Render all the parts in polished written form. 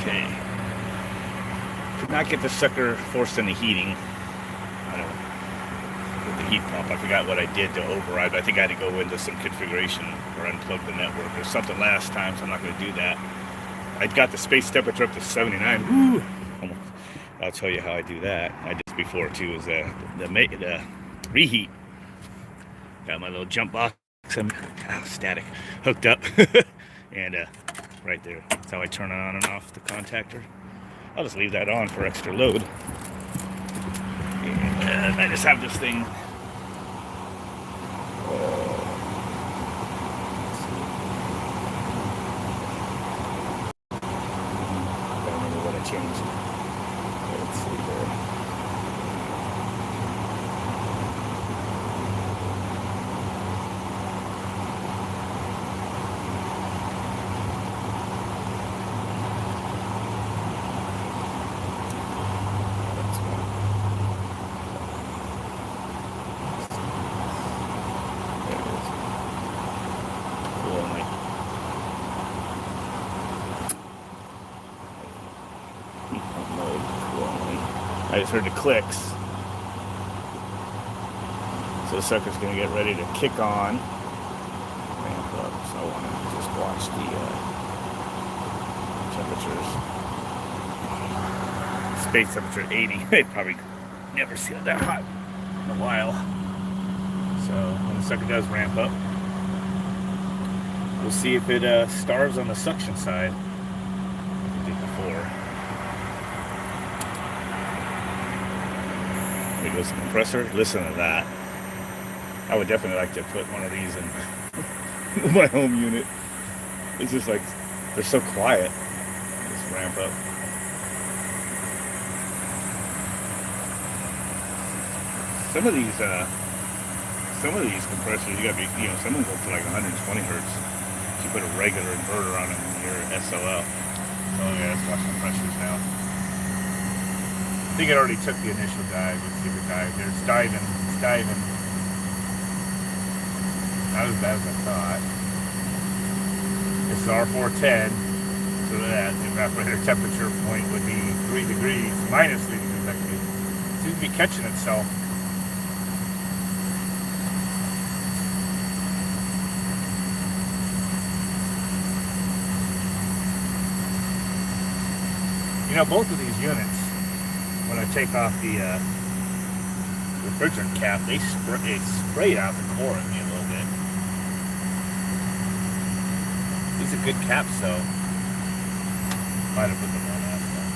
Okay. Could not get the sucker forced into heating. I don't know. With the heat pump, I forgot what I did to override. I think I had to go into some configuration or unplug the network or something last time, so I'm not going to do that. I got the space temperature up to 79. Woo! I'll tell you how I do that. I did this before too. Is the reheat. Got my little jump box. I'm static hooked up, and right there. That's how I turn on and off the contactor. I'll just leave that on for extra load. And I just have this thing. I don't remember what I changed. Let's see there. I just heard the clicks. So the sucker's going to get ready to kick on. Ramp up. So I want to just watch the temperatures. Space temperature 80. They've probably never seen it that hot in a while. So when the sucker does ramp up, we'll see if it starves on the suction side like it did before. There goes the compressor. Listen to that. I would definitely like to put one of these in my home unit. It's just like, they're so quiet. Just ramp up. Some of these compressors, you gotta be, some of them go to like 120 hertz. If you put a regular inverter on them in your SOL. Oh yeah, let's watch compressors now. I think it already took the initial dive. Let's see the dive here. It's diving. It's diving. Not as bad as I thought. This is R410. So that evaporator temperature point would be 3 degrees. Minus 3 degrees actually. It seems to be catching itself. Both of these units, when I take off the refrigerant cap, they spray out the core at me a little bit. These are good caps, though. Might have put them on last time.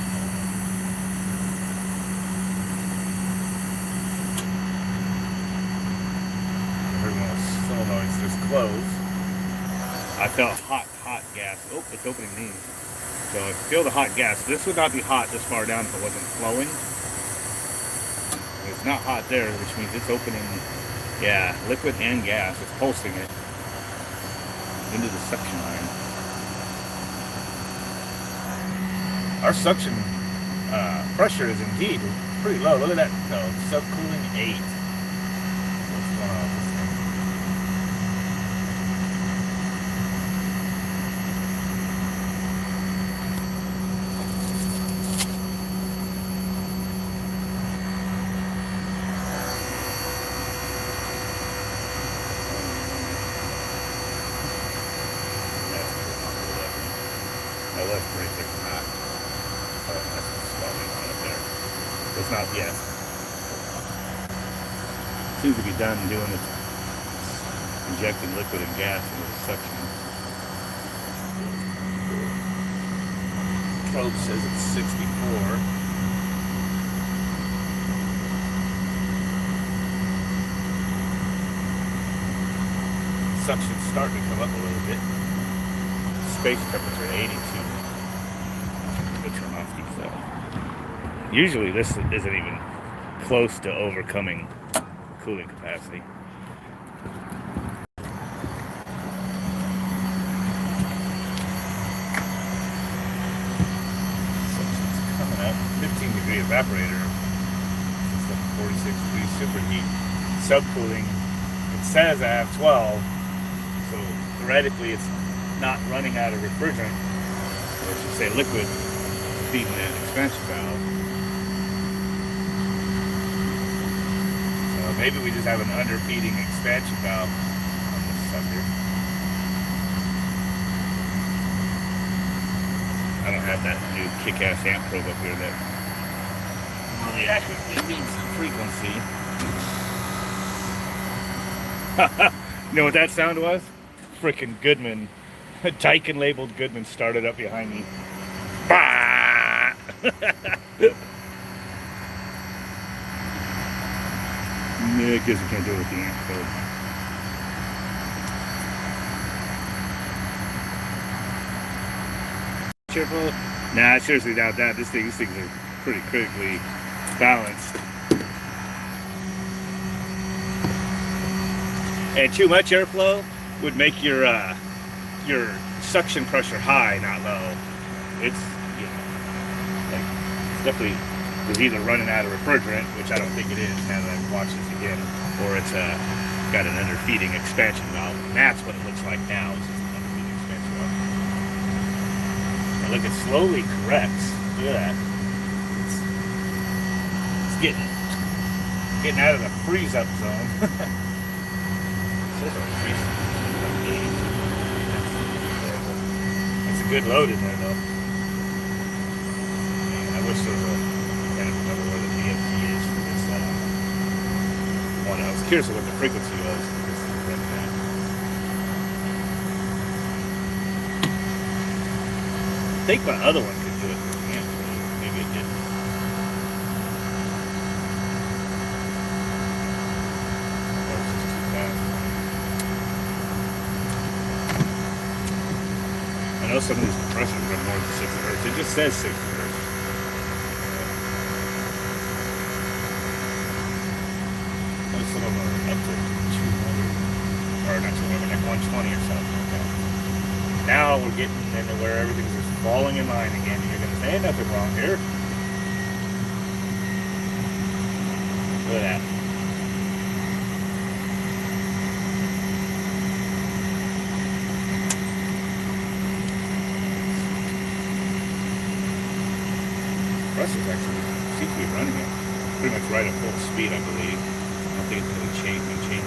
Everyone's solenoids just closed. I felt hot gas. Oh, it's opening these. So I feel the hot gas. This would not be hot this far down if it wasn't flowing. It's not hot there, which means it's opening, liquid and gas. It's pulsing it into the suction line. Our suction pressure is indeed pretty low. Look at that, though. Subcooling 8. What's going on with this thing? Oh, that's pretty thick and hot. Oh, that's swelling on it there. It's not yet. Seems to be done doing it, injecting liquid and gas into the suction. Probe says it's 64. Suction's starting to come up a little bit. Space temperature 82. Turn off these. Usually this isn't even close to overcoming cooling capacity. Suction's coming up. 15 degree evaporator. It's like 46 degrees superheat. Subcooling. It says I have 12. So theoretically it's not running out of refrigerant, or I should say liquid, feeding that expansion valve. So maybe we just have an underfeeding expansion valve on this sucker. I don't have that new kick-ass amp probe up here that really actually needs some frequency. You know what that sound was? Freaking Goodman. Daikin labeled Goodman started up behind me. Bah! No, I guess we can't do it with the amp probe. Cheerful? Nah, I seriously doubt that. These things are pretty critically balanced. And too much airflow would make your suction pressure high, not low. It's, you know, like, it's definitely is either running out of refrigerant, which I don't think it is now that I watch this again, or it's got an underfeeding expansion valve. And that's what it looks like now. It's just an underfeeding expansion valve. And look, it slowly corrects. Look at that. It's getting out of the freeze up zone. It's a good load in there though. Man, I wish there was I can't remember where the DFT is for this one. I was curious what the frequency was. I think my other one could do it. Yeah, maybe it didn't. I know some of these compressors run more than 60 hertz. It just says 60 hertz. Some of them are up to 200, or not 200, like 120 or something like that. Now we're getting into where everything's just falling in line again. You're going to say nothing wrong here. Look at that. Pressure's actually seems to be running it pretty much right at full speed, I believe. I don't think it's going to change anything.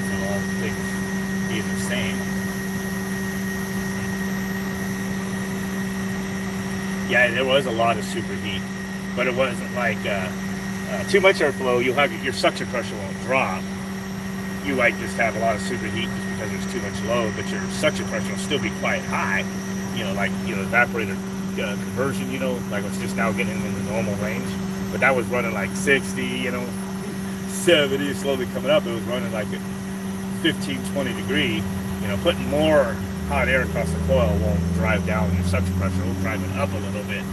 And all things being the same. Yeah, there was a lot of superheat, but it wasn't like too much airflow. You'll have your suction pressure won't drop. You might just have a lot of superheat just because there's too much load, but your suction pressure will still be quite high. You know, like, you know, evaporator conversion, you know, like it's just now getting in the normal range. But that was running like 60, you know, 70, slowly coming up. It was running like at 15, 20 degree. You know, putting more hot air across the coil won't drive down your suction pressure. It'll drive it up a little bit.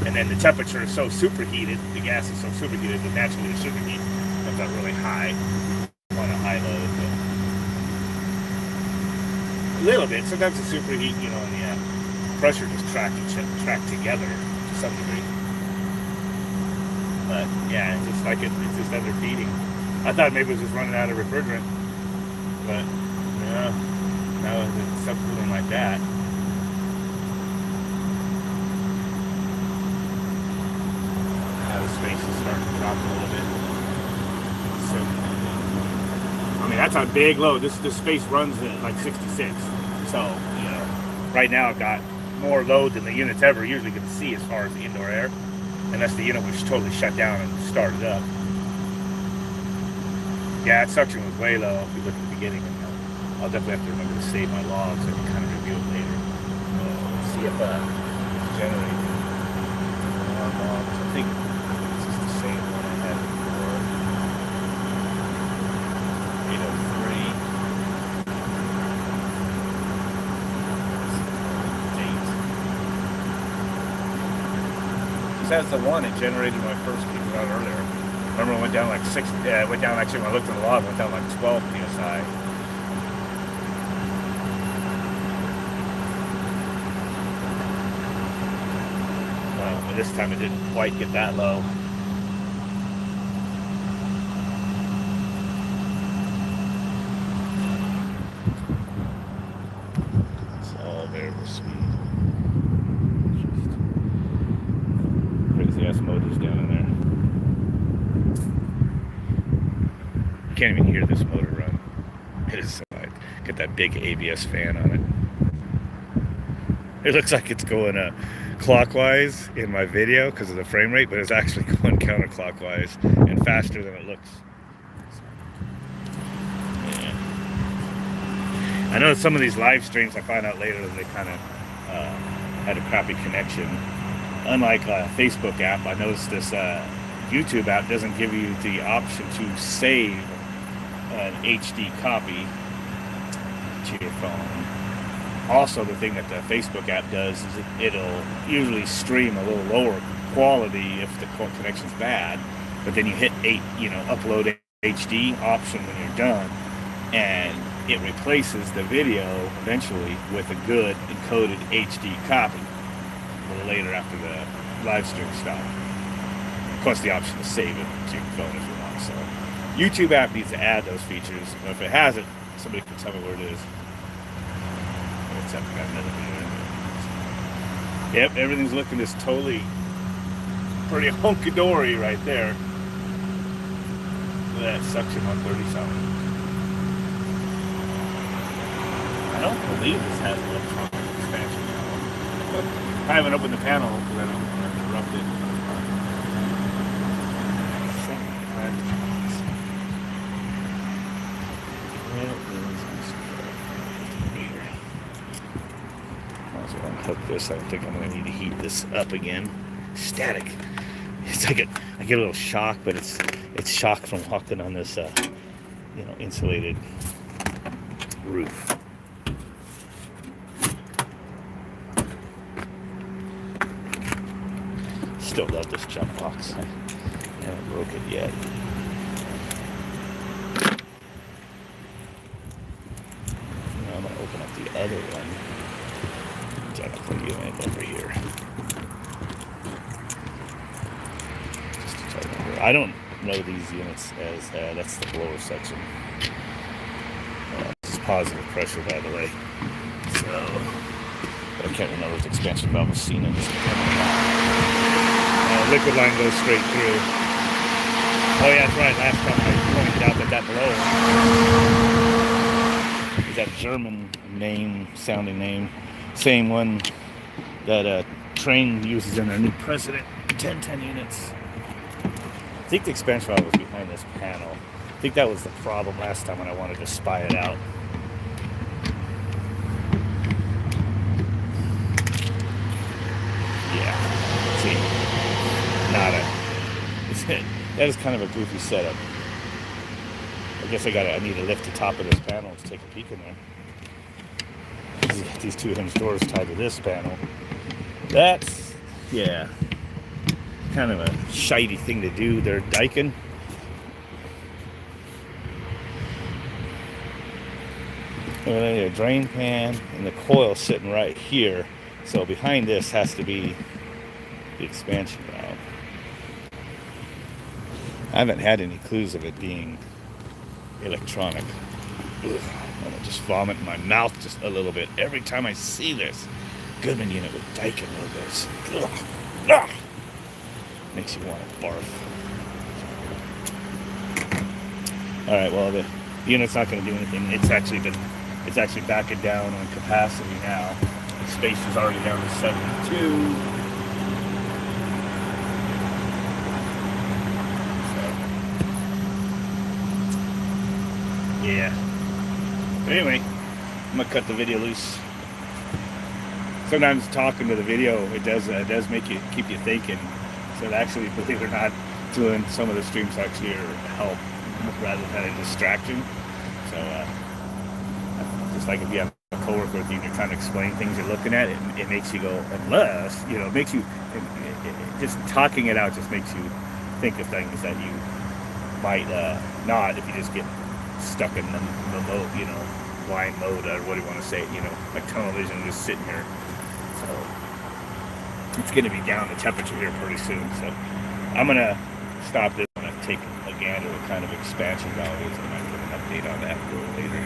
And then the temperature is so superheated, the gas is so superheated that naturally the superheat comes out really high on a high load. But a little bit. Sometimes the superheat, you know, and the pressure just track together to some degree. But yeah, it's just like it's just underfeeding. I thought maybe it was just running out of refrigerant, but no, it's something like that. Now the space is starting to drop a little bit. So, I mean, that's a big load. This space runs at like 66. So, you know, right now I've got more load than the unit's ever usually going to see as far as the indoor air. And that's the unit which totally shut down and started up. Yeah, that suction was way low if you look at the beginning. And I'll definitely have to remember to save my logs and kind of review it later. See if it's generating more logs. I think this is the same one I had before. 803. That's the one it generated when I first kicked it out earlier. Remember, it went down like 6. Yeah, it went down actually when I looked at the log. It went down like 12 psi. Well, but this time it didn't quite get that low. can't even hear this motor run. It is got that big ABS fan on it. It looks like it's going clockwise in my video because of the frame rate, but it's actually going counterclockwise and faster than it looks. Yeah. I know some of these live streams, I find out later that they kind of had a crappy connection. Unlike a Facebook app, I noticed this YouTube app doesn't give you the option to save an HD copy to your phone. Also, the thing that the Facebook app does is it'll usually stream a little lower quality if the connection's bad, but then you hit upload HD option when you're done, and it replaces the video eventually with a good encoded HD copy a little later after the live stream stops. Plus the option to save it to your phone if you want. So YouTube app needs to add those features. If it hasn't, somebody can tell me where it is. Yep, everything's looking just totally pretty hunky-dory right there. Look at that suction 130 something. I don't believe this has electronic expansion now. I haven't opened the panel because I don't want to interrupt it. Unhook this. I don't think I'm going to need to heat this up again. Static. It's like I get a little shock, but it's shock from walking on this insulated roof. Still love this jump box. I haven't broke it yet. Now I'm going to open up the other one. Identical unit over here. I don't know these units as that's the blower section. This is positive pressure, by the way. So, but I can't remember if the expansion valve was seen in this. Liquid line goes straight through. Oh yeah, that's right. Last time I pointed out that blower is that German sounding name. Same one that Train uses in their new President 1010 units. I think the expansion valve was behind this panel. I think that was the problem last time when I wanted to spy it out. Yeah, see, that is kind of a goofy setup. I guess I need to lift the top of this panel to take a peek in there. These two hinge doors tied to this panel. That's, yeah, kind of a shitey thing to do. They're Daikin. And a drain pan and the coil sitting right here. So behind this has to be the expansion valve. I haven't had any clues of it being electronic. Ugh. I'm gonna just vomit in my mouth just a little bit every time I see this Goodman unit with Daikin logos. Ugh. Ugh. Makes you want to barf. All right, well the unit's not going to do anything. It's actually backing down on capacity now. The space is already down to 72. Yeah. But anyway, I'm gonna cut the video loose. Sometimes talking to the video, it does make you keep you thinking. So actually, believe it or not, doing some of the streams actually help rather than a distraction. So just like if you have a coworker with you and you're trying to explain things you're looking at, it makes you go, unless, it makes you, just talking it out just makes you think of things that you might not if you just get stuck in the mode, blind mode, or what do you want to say, like tunnel vision, just sitting here. So it's going to be down the temperature here pretty soon. So I'm going to stop this. I'm going to take a gander at what kind of expansion valve is, and I might put an update on that a little later.